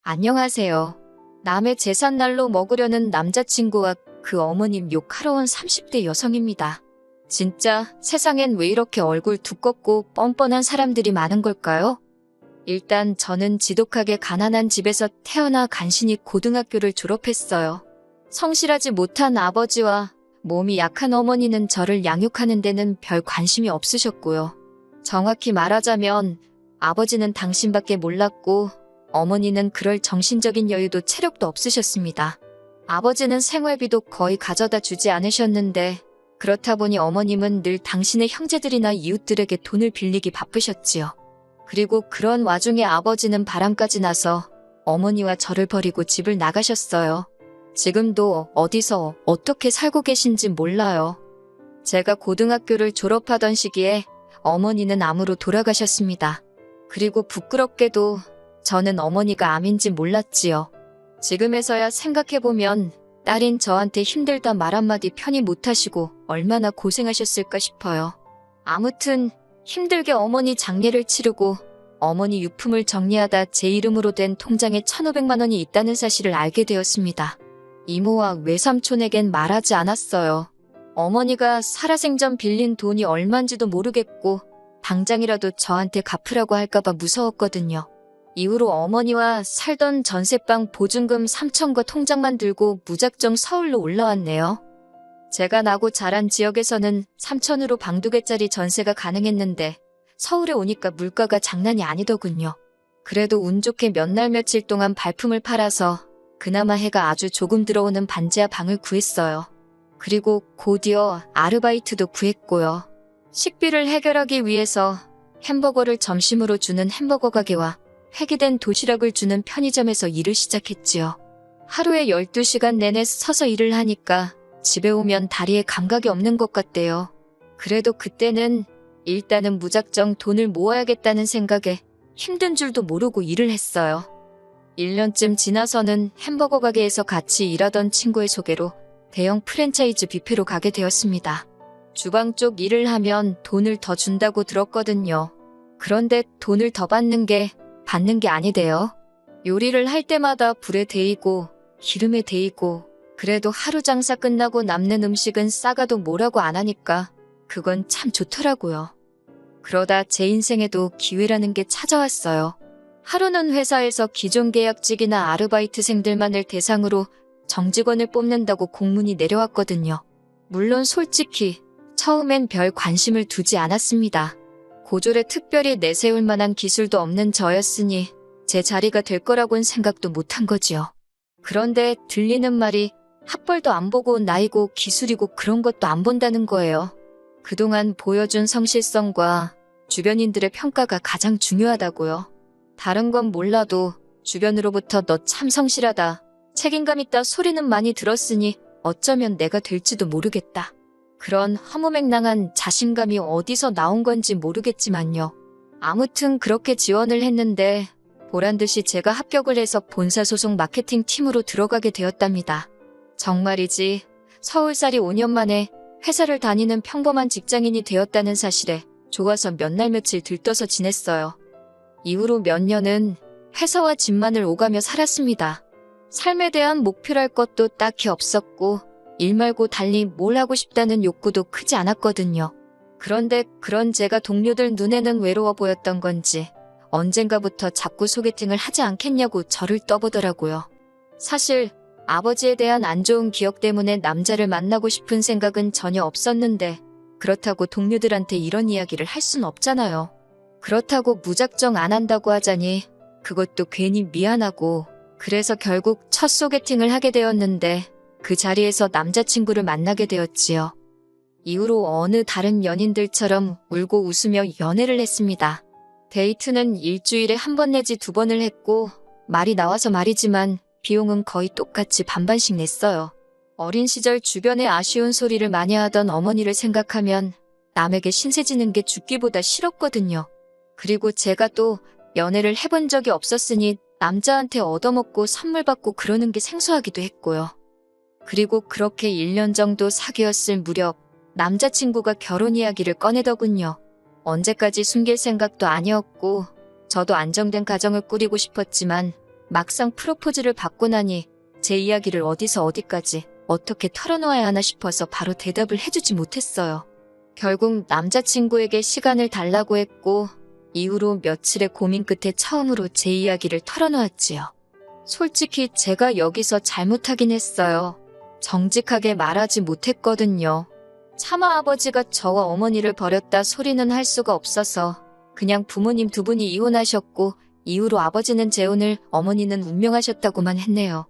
안녕하세요. 남의 제삿날로 먹으려는 남자친구와 그 어머님 욕하러 온 30대 여성입니다. 진짜 세상엔 왜 이렇게 얼굴 두껍고 뻔뻔한 사람들이 많은 걸까요? 일단 저는 지독하게 가난한 집에서 태어나 간신히 고등학교를 졸업했어요. 성실하지 못한 아버지와 몸이 약한 어머니는 저를 양육하는 데는 별 관심이 없으셨고요. 정확히 말하자면 아버지는 당신밖에 몰랐고 어머니는 그럴 정신적인 여유도 체력도 없으셨습니다. 아버지는 생활비도 거의 가져다 주지 않으셨는데 그렇다 보니 어머님은 늘 당신의 형제들이나 이웃들에게 돈을 빌리기 바쁘셨지요. 그리고 그런 와중에 아버지는 바람까지 나서 어머니와 저를 버리고 집을 나가셨어요. 지금도 어디서 어떻게 살고 계신지 몰라요. 제가 고등학교를 졸업하던 시기에 어머니는 암으로 돌아가셨습니다. 그리고 부끄럽게도 저는 어머니가 암인지 몰랐지요. 지금에서야 생각해보면 딸인 저한테 힘들다 말 한마디 편히 못하시고 얼마나 고생하셨을까 싶어요. 아무튼 힘들게 어머니 장례를 치르고 어머니 유품을 정리하다 제 이름으로 된 통장에 1,500만 원이 있다는 사실을 알게 되었습니다. 이모와 외삼촌에겐 말하지 않았어요. 어머니가 살아생전 빌린 돈이 얼만지도 모르겠고 당장이라도 저한테 갚으라고 할까봐 무서웠거든요. 이후로 어머니와 살던 전세방 보증금 3천과 통장만 들고 무작정 서울로 올라왔네요. 제가 나고 자란 지역에서는 3천으로 방 2개짜리 전세가 가능했는데 서울에 오니까 물가가 장난이 아니더군요. 그래도 운 좋게 몇 날 며칠 동안 발품을 팔아서 그나마 해가 아주 조금 들어오는 반지하 방을 구했어요. 그리고 곧이어 아르바이트도 구했고요. 식비를 해결하기 위해서 햄버거를 점심으로 주는 햄버거 가게와 폐기된 도시락을 주는 편의점에서 일을 시작했지요. 하루에 12시간 내내 서서 일을 하니까 집에 오면 다리에 감각이 없는 것 같대요. 그래도 그때는 일단은 무작정 돈을 모아야겠다는 생각에 힘든 줄도 모르고 일을 했어요. 1년쯤 지나서는 햄버거 가게에서 같이 일하던 친구의 소개로 대형 프랜차이즈 뷔페로 가게 되었습니다. 주방 쪽 일을 하면 돈을 더 준다고 들었거든요. 그런데 돈을 더 받는 게 아니대요. 요리를 할 때마다 불에 데이고 기름에 데이고 그래도 하루 장사 끝나고 남는 음식은 싸가도 뭐라고 안 하니까 그건 참 좋더라고요. 그러다 제 인생에도 기회라는 게 찾아왔어요. 하루는 회사에서 기존 계약직이나 아르바이트생들만을 대상으로 정직원을 뽑는다고 공문이 내려왔거든요. 물론 솔직히 처음엔 별 관심을 두지 않았습니다. 고졸에 특별히 내세울 만한 기술도 없는 저였으니 제 자리가 될 거라고는 생각도 못한 거지요. 그런데 들리는 말이 학벌도 안 보고 나이고 기술이고 그런 것도 안 본다는 거예요. 그동안 보여준 성실성과 주변인들의 평가가 가장 중요하다고요. 다른 건 몰라도 주변으로부터 너 참 성실하다, 책임감 있다 소리는 많이 들었으니 어쩌면 내가 될지도 모르겠다. 그런 허무맹랑한 자신감이 어디서 나온 건지 모르겠지만요. 아무튼 그렇게 지원을 했는데 보란듯이 제가 합격을 해서 본사 소속 마케팅 팀으로 들어가게 되었답니다. 정말이지 서울살이 5년 만에 회사를 다니는 평범한 직장인이 되었다는 사실에 좋아서 몇 날 며칠 들떠서 지냈어요. 이후로 몇 년은 회사와 집만을 오가며 살았습니다. 삶에 대한 목표랄 것도 딱히 없었고 일 말고 달리 뭘 하고 싶다는 욕구도 크지 않았거든요. 그런데 그런 제가 동료들 눈에는 외로워 보였던 건지 언젠가부터 자꾸 소개팅을 하지 않겠냐고 저를 떠보더라고요. 사실 아버지에 대한 안 좋은 기억 때문에 남자를 만나고 싶은 생각은 전혀 없었는데 그렇다고 동료들한테 이런 이야기를 할 순 없잖아요. 그렇다고 무작정 안 한다고 하자니 그것도 괜히 미안하고 그래서 결국 첫 소개팅을 하게 되었는데 그 자리에서 남자친구를 만나게 되었지요. 이후로 어느 다른 연인들처럼 울고 웃으며 연애를 했습니다. 데이트는 일주일에 1번 내지 2번을 했고 말이 나와서 말이지만 비용은 거의 똑같이 반반씩 냈어요. 어린 시절 주변에 아쉬운 소리를 많이 하던 어머니를 생각하면 남에게 신세 지는 게 죽기보다 싫었거든요. 그리고 제가 또 연애를 해본 적이 없었으니 남자한테 얻어먹고 선물 받고 그러는 게 생소하기도 했고요. 그리고 그렇게 1년 정도 사귀었을 무렵 남자친구가 결혼 이야기를 꺼내더군요. 언제까지 숨길 생각도 아니었고 저도 안정된 가정을 꾸리고 싶었지만 막상 프로포즈를 받고 나니 제 이야기를 어디서 어디까지 어떻게 털어놓아야 하나 싶어서 바로 대답을 해주지 못했어요. 결국 남자친구에게 시간을 달라고 했고 이후로 며칠의 고민 끝에 처음으로 제 이야기를 털어놓았지요. 솔직히 제가 여기서 잘못하긴 했어요. 정직하게 말하지 못했거든요. 차마 아버지가 저와 어머니를 버렸다 소리는 할 수가 없어서 그냥 부모님 두 분이 이혼하셨고 이후로 아버지는 재혼을, 어머니는 운명하셨다고만 했네요.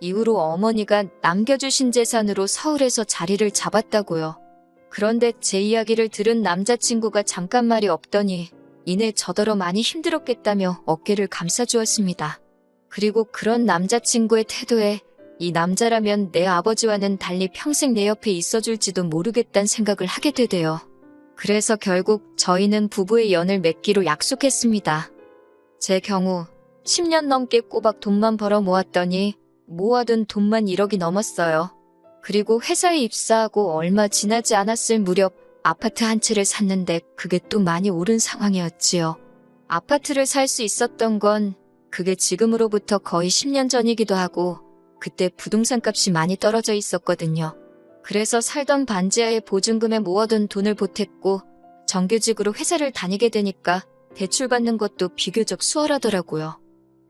이후로 어머니가 남겨주신 재산으로 서울에서 자리를 잡았다고요. 그런데 제 이야기를 들은 남자친구가 잠깐 말이 없더니 이내 저더러 많이 힘들었겠다며 어깨를 감싸주었습니다. 그리고 그런 남자친구의 태도에 이 남자라면 내 아버지와는 달리 평생 내 옆에 있어줄지도 모르겠다는 생각을 하게 되대요. 그래서 결국 저희는 부부의 연을 맺기로 약속했습니다. 제 경우 10년 넘게 꼬박 돈만 벌어 모았더니 모아둔 돈만 1억이 넘었어요. 그리고 회사에 입사하고 얼마 지나지 않았을 무렵 아파트 한 채를 샀는데 그게 또 많이 오른 상황이었지요. 아파트를 살 수 있었던 건 그게 지금으로부터 거의 10년 전이기도 하고 그때 부동산 값이 많이 떨어져 있었거든요. 그래서 살던 반지하에 보증금에 모아둔 돈을 보탰고 정규직으로 회사를 다니게 되니까 대출받는 것도 비교적 수월하더라고요.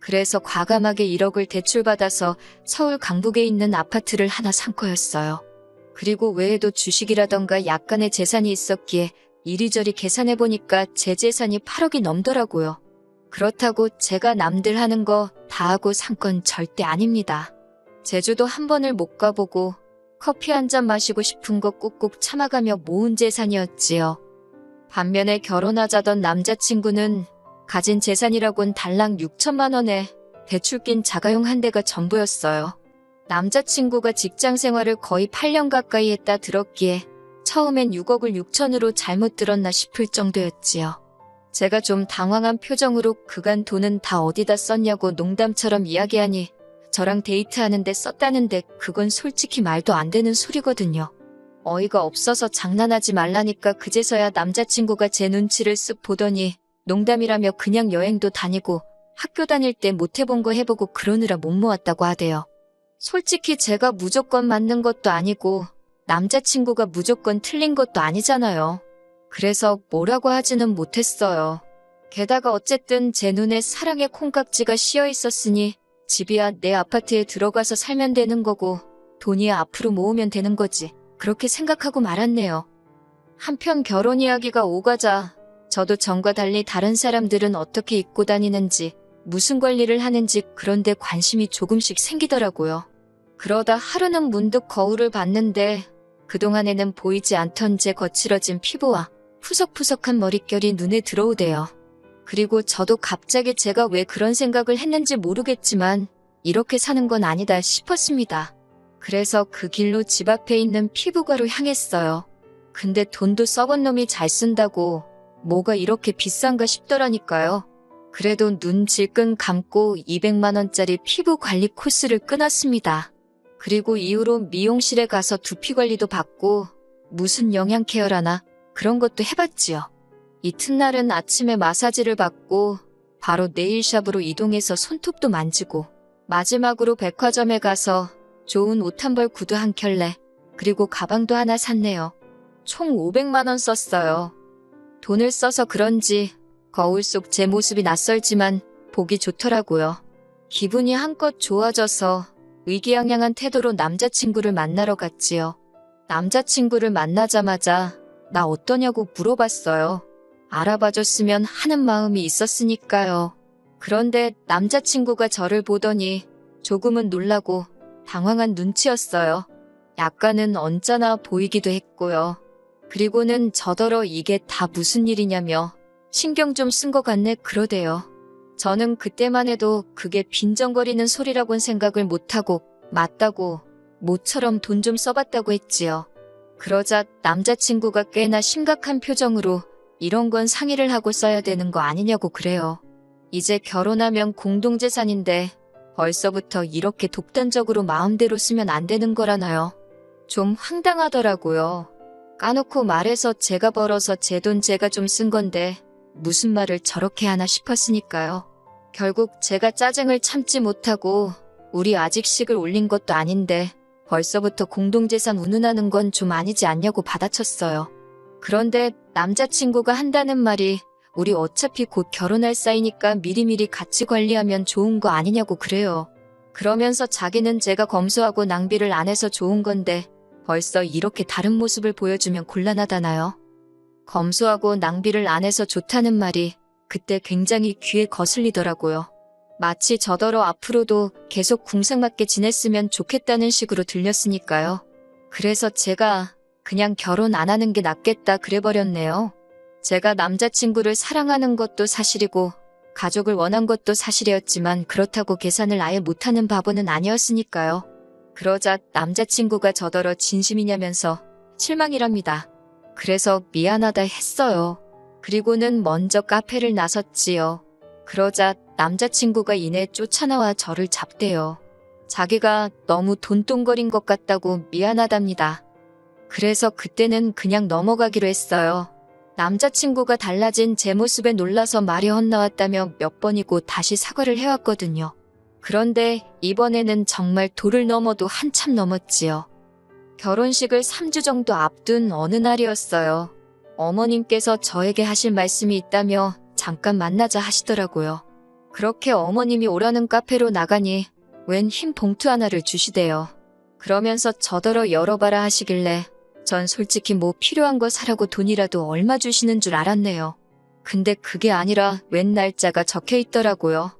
그래서 과감하게 1억을 대출받아서 서울 강북에 있는 아파트를 하나 산 거였어요. 그리고 외에도 주식이라던가 약간의 재산이 있었기에 이리저리 계산해보니까 제 재산이 8억이 넘더라고요. 그렇다고 제가 남들 하는 거 다 하고 산 건 절대 아닙니다. 제주도 한 번을 못 가보고 커피 한 잔 마시고 싶은 거 꾹꾹 참아가며 모은 재산이었지요. 반면에 결혼하자던 남자친구는 가진 재산이라곤 달랑 6천만 원에 대출 낀 자가용 한 대가 전부였어요. 남자친구가 직장 생활을 거의 8년 가까이 했다 들었기에 처음엔 6억을 6천으로 잘못 들었나 싶을 정도였지요. 제가 좀 당황한 표정으로 그간 돈은 다 어디다 썼냐고 농담처럼 이야기하니 저랑 데이트하는데 썼다는데 그건 솔직히 말도 안 되는 소리거든요. 어이가 없어서 장난하지 말라니까 그제서야 남자친구가 제 눈치를 쓱 보더니 농담이라며 그냥 여행도 다니고 학교 다닐 때 못 해본 거 해보고 그러느라 못 모았다고 하대요. 솔직히 제가 무조건 맞는 것도 아니고 남자친구가 무조건 틀린 것도 아니잖아요. 그래서 뭐라고 하지는 못했어요. 게다가 어쨌든 제 눈에 사랑의 콩깍지가 씌어 있었으니 집이야 내 아파트에 들어가서 살면 되는 거고 돈이야 앞으로 모으면 되는 거지. 그렇게 생각하고 말았네요. 한편 결혼 이야기가 오가자 저도 전과 달리 다른 사람들은 어떻게 입고 다니는지 무슨 관리를 하는지 그런 데 관심이 조금씩 생기더라고요. 그러다 하루는 문득 거울을 봤는데 그동안에는 보이지 않던 제 거칠어진 피부와 푸석푸석한 머릿결이 눈에 들어오대요. 그리고 저도 갑자기 제가 왜 그런 생각을 했는지 모르겠지만 이렇게 사는 건 아니다 싶었습니다. 그래서 그 길로 집 앞에 있는 피부과로 향했어요. 근데 돈도 썩은 놈이 잘 쓴다고 뭐가 이렇게 비싼가 싶더라니까요. 그래도 눈 질끈 감고 200만 원짜리 피부 관리 코스를 끊었습니다. 그리고 이후로 미용실에 가서 두피 관리도 받고 무슨 영양 케어라나 그런 것도 해봤지요. 이튿날은 아침에 마사지를 받고 바로 네일샵으로 이동해서 손톱도 만지고 마지막으로 백화점에 가서 좋은 옷 한 벌 구두 한 켤레 그리고 가방도 하나 샀네요. 총 500만 원 썼어요. 돈을 써서 그런지 거울 속 제 모습이 낯설지만 보기 좋더라고요. 기분이 한껏 좋아져서 의기양양한 태도로 남자친구를 만나러 갔지요. 남자친구를 만나자마자 나 어떠냐고 물어봤어요. 알아봐줬으면 하는 마음이 있었으니까요. 그런데 남자친구가 저를 보더니 조금은 놀라고 당황한 눈치였어요. 약간은 언짢아 보이기도 했고요. 그리고는 저더러 이게 다 무슨 일이냐며 신경 좀 쓴 것 같네 그러대요. 저는 그때만 해도 그게 빈정거리는 소리라곤 생각을 못하고 맞다고 모처럼 돈 좀 써봤다고 했지요. 그러자 남자친구가 꽤나 심각한 표정으로 이런 건 상의를 하고 써야 되는 거 아니냐고 그래요. 이제 결혼하면 공동재산인데 벌써부터 이렇게 독단적으로 마음대로 쓰면 안 되는 거라나요? 좀 황당하더라고요. 까놓고 말해서 제가 벌어서 제 돈 제가 좀 쓴 건데 무슨 말을 저렇게 하나 싶었으니까요. 결국 제가 짜증을 참지 못하고 우리 아직 식을 올린 것도 아닌데 벌써부터 공동재산 운운하는 건 좀 아니지 않냐고 받아쳤어요. 그런데 남자친구가 한다는 말이 우리 어차피 곧 결혼할 사이니까 미리미리 같이 관리하면 좋은 거 아니냐고 그래요. 그러면서 자기는 제가 검소하고 낭비를 안 해서 좋은 건데 벌써 이렇게 다른 모습을 보여주면 곤란하다나요? 검소하고 낭비를 안 해서 좋다는 말이 그때 굉장히 귀에 거슬리더라고요. 마치 저더러 앞으로도 계속 궁상맞게 지냈으면 좋겠다는 식으로 들렸으니까요. 그래서 제가 그냥 결혼 안 하는 게 낫겠다 그래버렸네요. 제가 남자친구를 사랑하는 것도 사실이고 가족을 원한 것도 사실이었지만 그렇다고 계산을 아예 못하는 바보는 아니었으니까요. 그러자 남자친구가 저더러 진심이냐면서 실망이랍니다. 그래서 미안하다 했어요. 그리고는 먼저 카페를 나섰지요. 그러자 남자친구가 이내 쫓아나와 저를 잡대요. 자기가 너무 돈똥거린 것 같다고 미안하답니다. 그래서 그때는 그냥 넘어가기로 했어요. 남자친구가 달라진 제 모습에 놀라서 말이 헛나왔다며 몇 번이고 다시 사과를 해왔거든요. 그런데 이번에는 정말 도를 넘어도 한참 넘었지요. 결혼식을 3주 정도 앞둔 어느 날이었어요. 어머님께서 저에게 하실 말씀이 있다며 잠깐 만나자 하시더라고요. 그렇게 어머님이 오라는 카페로 나가니 웬 흰 봉투 하나를 주시대요. 그러면서 저더러 열어봐라 하시길래 전 솔직히 뭐 필요한 거 사라고 돈이라도 얼마 주시는 줄 알았네요. 근데 그게 아니라 웬 날짜가 적혀 있더라고요.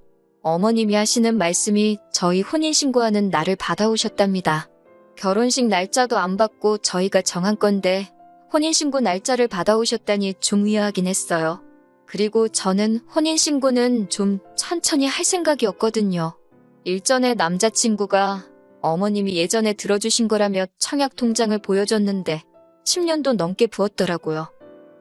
어머님이 하시는 말씀이 저희 혼인신고하는 날을 받아오셨답니다. 결혼식 날짜도 안 받고 저희가 정한 건데 혼인신고 날짜를 받아오셨다니 좀 의아하긴 했어요. 그리고 저는 혼인신고는 좀 천천히 할 생각이었거든요. 일전에 남자친구가 어머님이 예전에 들어주신 거라며 청약통장을 보여줬는데 10년도 넘게 부었더라고요.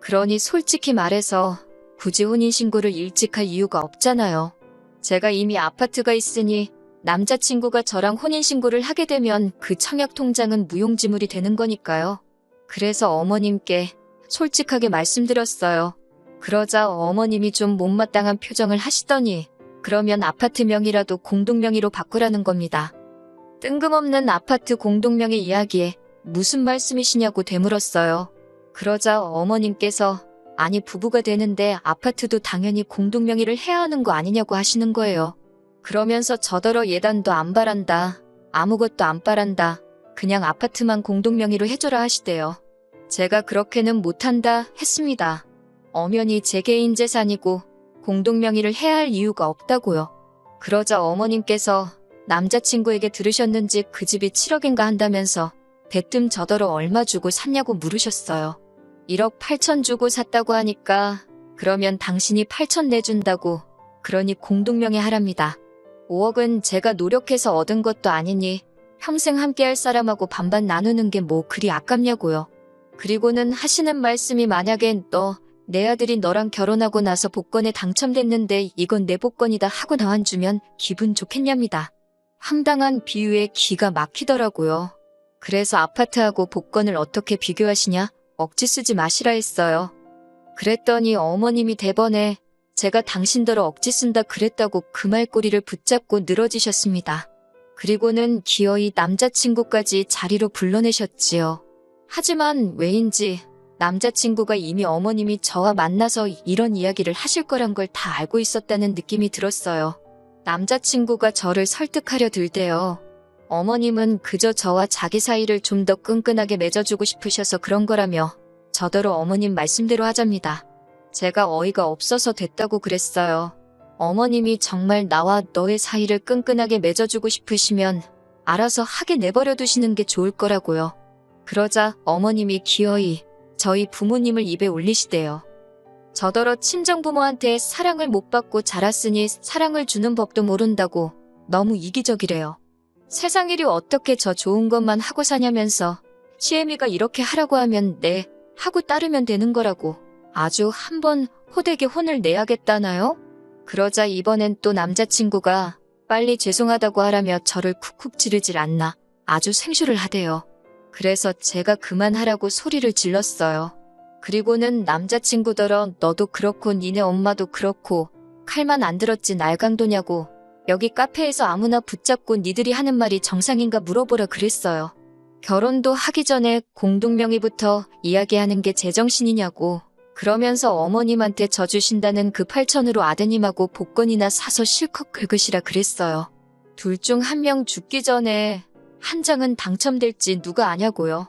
그러니 솔직히 말해서 굳이 혼인신고를 일찍 할 이유가 없잖아요. 제가 이미 아파트가 있으니 남자친구가 저랑 혼인신고를 하게 되면 그 청약통장은 무용지물이 되는 거니까요. 그래서 어머님께 솔직하게 말씀드렸어요. 그러자 어머님이 좀 못마땅한 표정을 하시더니 그러면 아파트 명의라도 공동명의로 바꾸라는 겁니다. 뜬금없는 아파트 공동명의 이야기에 무슨 말씀이시냐고 되물었어요. 그러자 어머님께서 아니 부부가 되는데 아파트도 당연히 공동명의를 해야 하는 거 아니냐고 하시는 거예요. 그러면서 저더러 예단도 안 바란다. 아무것도 안 바란다. 그냥 아파트만 공동명의로 해줘라 하시대요. 제가 그렇게는 못한다 했습니다. 엄연히 제 개인 재산이고 공동명의를 해야 할 이유가 없다고요. 그러자 어머님께서 남자친구에게 들으셨는지 그 집이 7억인가 한다면서 대뜸 저더러 얼마 주고 샀냐고 물으셨어요. 1억 8천 주고 샀다고 하니까 그러면 당신이 8천 내준다고 그러니 공동명의 하랍니다. 5억은 제가 노력해서 얻은 것도 아니니 평생 함께할 사람하고 반반 나누는 게 뭐 그리 아깝냐고요. 그리고는 하시는 말씀이 만약에 내 아들이 너랑 결혼하고 나서 복권에 당첨됐는데 이건 내 복권이다 하고 나와주면 기분 좋겠냐입니다. 황당한 비유에 기가 막히더라고요. 그래서 아파트하고 복권을 어떻게 비교하시냐? 억지 쓰지 마시라 했어요. 그랬더니 어머님이 대번에 제가 당신더러 억지 쓴다 그랬다고 그 말꼬리를 붙잡고 늘어지셨습니다. 그리고는 기어이 남자친구까지 자리로 불러내셨지요. 하지만 왜인지 남자친구가 이미 어머님이 저와 만나서 이런 이야기를 하실 거란 걸 다 알고 있었다는 느낌이 들었어요. 남자친구가 저를 설득하려 들대요. 어머님은 그저 저와 자기 사이를 좀 더 끈끈하게 맺어주고 싶으셔서 그런 거라며 저더러 어머님 말씀대로 하잡니다. 제가 어이가 없어서 됐다고 그랬어요. 어머님이 정말 나와 너의 사이를 끈끈하게 맺어주고 싶으시면 알아서 하게 내버려 두시는 게 좋을 거라고요. 그러자 어머님이 기어이 저희 부모님을 입에 올리시대요. 저더러 친정부모한테 사랑을 못 받고 자랐으니 사랑을 주는 법도 모른다고 너무 이기적이래요. 세상 일이 어떻게 저 좋은 것만 하고 사냐면서 시애미가 이렇게 하라고 하면 네 하고 따르면 되는 거라고 아주 한번 호되게 혼을 내야겠다나요? 그러자 이번엔 또 남자친구가 빨리 죄송하다고 하라며 저를 쿡쿡 찌르질 않나 아주 생쇼를 하대요. 그래서 제가 그만하라고 소리를 질렀어요. 그리고는 남자친구더러 너도 그렇고 니네 엄마도 그렇고 칼만 안 들었지 날강도냐고. 여기 카페에서 아무나 붙잡고 니들이 하는 말이 정상인가 물어보라 그랬어요. 결혼도 하기 전에 공동명의부터 이야기하는 게 제정신이냐고. 그러면서 어머님한테 져주신다는 그 8천으로 아드님하고 복권이나 사서 실컷 긁으시라 그랬어요. 둘 중 한 명 죽기 전에 한 장은 당첨될지 누가 아냐고요.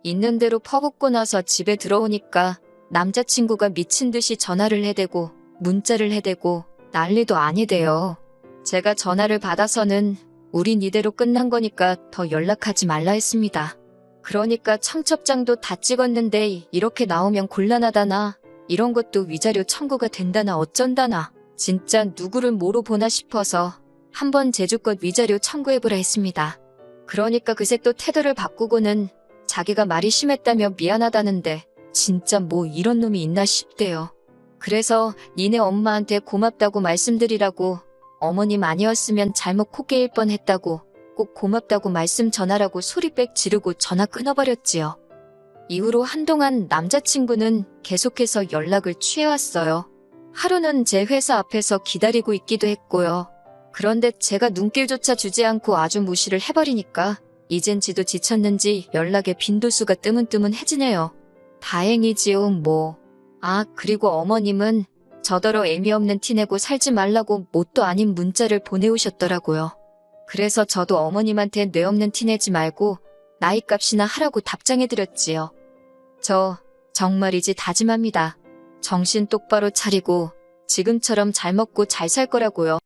있는 대로 퍼붓고 나서 집에 들어오니까 남자친구가 미친 듯이 전화를 해대고 문자를 해대고 난리도 아니대요. 제가 전화를 받아서는 우린 이대로 끝난 거니까 더 연락하지 말라 했습니다. 그러니까 청첩장도 다 찍었는데 이렇게 나오면 곤란하다나 이런 것도 위자료 청구가 된다나 어쩐다나 진짜 누구를 뭐로 보나 싶어서 한번 제주껏 위자료 청구해보라 했습니다. 그러니까 그새 또 태도를 바꾸고는 자기가 말이 심했다며 미안하다는데 진짜 뭐 이런 놈이 있나 싶대요. 그래서 니네 엄마한테 고맙다고 말씀드리라고 어머님 아니었으면 잘못 코 깨일 뻔했다고 꼭 고맙다고 말씀 전하라고 소리빽 지르고 전화 끊어버렸지요. 이후로 한동안 남자친구는 계속해서 연락을 취해왔어요. 하루는 제 회사 앞에서 기다리고 있기도 했고요. 그런데 제가 눈길조차 주지 않고 아주 무시를 해버리니까 이젠 지도 지쳤는지 연락에 빈도수가 뜨문뜨문해지네요. 다행이지요 뭐. 아 그리고 어머님은 저더러 애미 없는 티 내고 살지 말라고 뭣도 아닌 문자를 보내오셨더라고요. 그래서 저도 어머님한테 뇌 없는 티 내지 말고 나이값이나 하라고 답장해드렸지요. 저 정말이지 다짐합니다. 정신 똑바로 차리고 지금처럼 잘 먹고 잘 살 거라고요.